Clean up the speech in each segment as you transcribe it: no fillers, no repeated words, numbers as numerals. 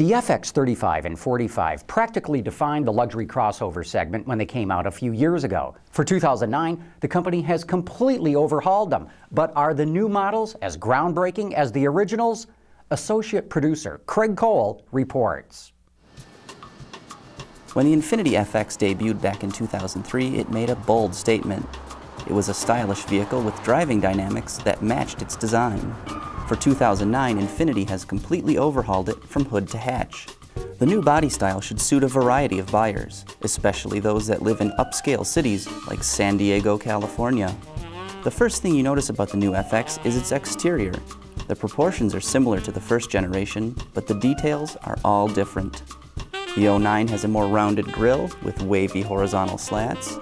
The FX35 and 45 practically defined the luxury crossover segment when they came out a few years ago. For 2009, the company has completely overhauled them. But are the new models as groundbreaking as the originals? Associate producer Craig Cole reports. When the Infiniti FX debuted back in 2003, it made a bold statement. It was a stylish vehicle with driving dynamics that matched its design. For 2009, Infiniti has completely overhauled it from hood to hatch. The new body style should suit a variety of buyers, especially those that live in upscale cities like San Diego, California. The first thing you notice about the new FX is its exterior. The proportions are similar to the first generation, but the details are all different. The 09 has a more rounded grille with wavy horizontal slats.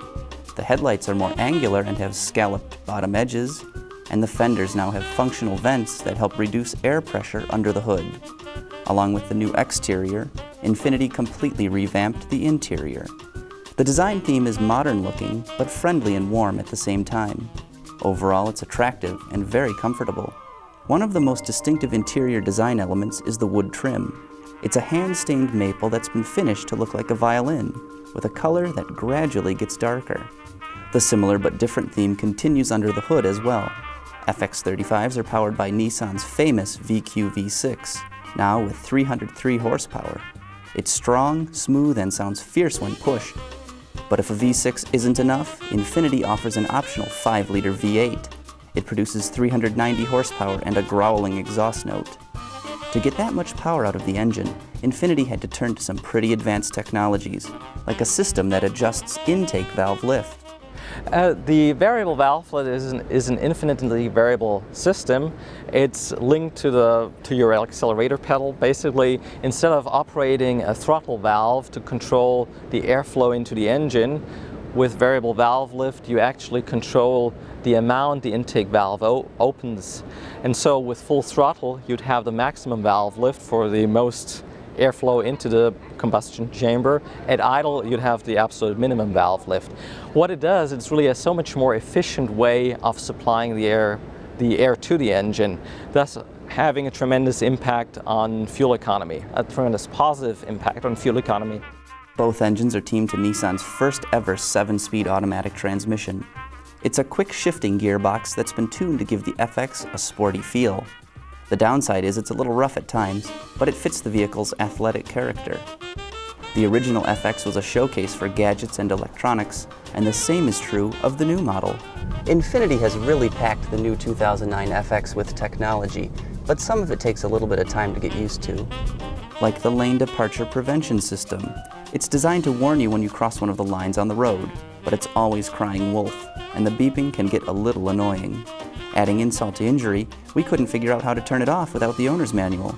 The headlights are more angular and have scalloped bottom edges. And the fenders now have functional vents that help reduce air pressure under the hood. Along with the new exterior, Infiniti completely revamped the interior. The design theme is modern looking, but friendly and warm at the same time. Overall, it's attractive and very comfortable. One of the most distinctive interior design elements is the wood trim. It's a hand-stained maple that's been finished to look like a violin, with a color that gradually gets darker. The similar but different theme continues under the hood as well. FX35s are powered by Nissan's famous VQ V6, now with 303 horsepower. It's strong, smooth, and sounds fierce when pushed. But if a V6 isn't enough, Infiniti offers an optional 5-liter V8. It produces 390 horsepower and a growling exhaust note. To get that much power out of the engine, Infiniti had to turn to some pretty advanced technologies, like a system that adjusts intake valve lift. The variable valve lift is an infinitely variable system. It's linked to your accelerator pedal. Basically, instead of operating a throttle valve to control the airflow into the engine, with variable valve lift you actually control the amount the intake valve opens. And so with full throttle you'd have the maximum valve lift for the most airflow into the combustion chamber. At idle, you'd have the absolute minimum valve lift. What it does, it's really a so much more efficient way of supplying the air to the engine, thus having a tremendous impact on fuel economy, a tremendous positive impact on fuel economy. Both engines are teamed to Nissan's first ever 7-speed automatic transmission. It's a quick shifting gearbox that's been tuned to give the FX a sporty feel. The downside is it's a little rough at times, but it fits the vehicle's athletic character. The original FX was a showcase for gadgets and electronics, and the same is true of the new model. Infiniti has really packed the new 2009 FX with technology, but some of it takes a little bit of time to get used to. Like the lane departure prevention system. It's designed to warn you when you cross one of the lines on the road, but it's always crying wolf, and the beeping can get a little annoying. Adding insult to injury, we couldn't figure out how to turn it off without the owner's manual.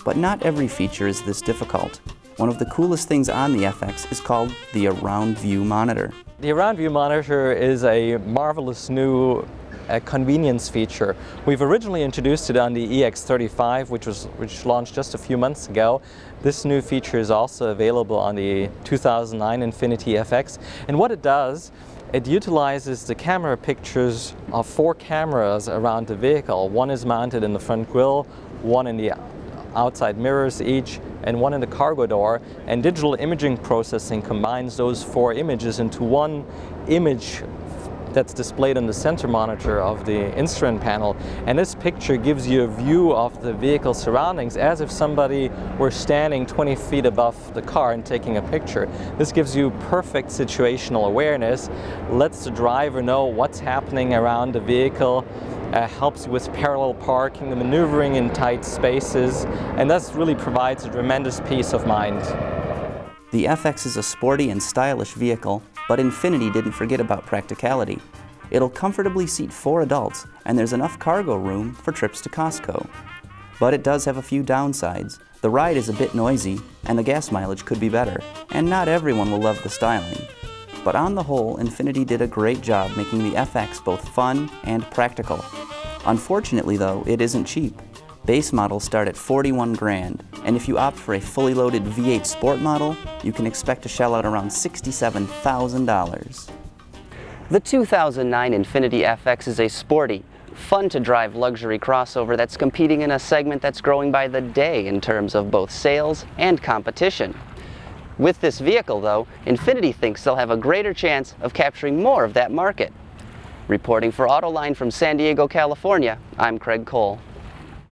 But not every feature is this difficult. One of the coolest things on the FX is called the Around View Monitor. The Around View Monitor is a marvelous new convenience feature. We've originally introduced it on the EX35, which launched just a few months ago. This new feature is also available on the 2009 Infiniti FX. And what it does, it utilizes the camera pictures of 4 cameras around the vehicle. One is mounted in the front grille, one in the outside mirrors each, and one in the cargo door. And digital imaging processing combines those 4 images into one image that's displayed on the center monitor of the instrument panel. And this picture gives you a view of the vehicle surroundings as if somebody were standing 20 feet above the car and taking a picture. This gives you perfect situational awareness, lets the driver know what's happening around the vehicle, helps you with parallel parking, the maneuvering in tight spaces, and thus really provides a tremendous peace of mind. The FX is a sporty and stylish vehicle, but Infiniti didn't forget about practicality. It'll comfortably seat 4 adults, and there's enough cargo room for trips to Costco. But it does have a few downsides. The ride is a bit noisy, and the gas mileage could be better, and not everyone will love the styling. But on the whole, Infiniti did a great job making the FX both fun and practical. Unfortunately though, it isn't cheap. Base models start at $41 grand, and if you opt for a fully loaded V8 Sport model, you can expect to shell out around $67,000. The 2009 Infiniti FX is a sporty, fun-to-drive luxury crossover that's competing in a segment that's growing by the day in terms of both sales and competition. With this vehicle, though, Infiniti thinks they'll have a greater chance of capturing more of that market. Reporting for Autoline from San Diego, California, I'm Craig Cole.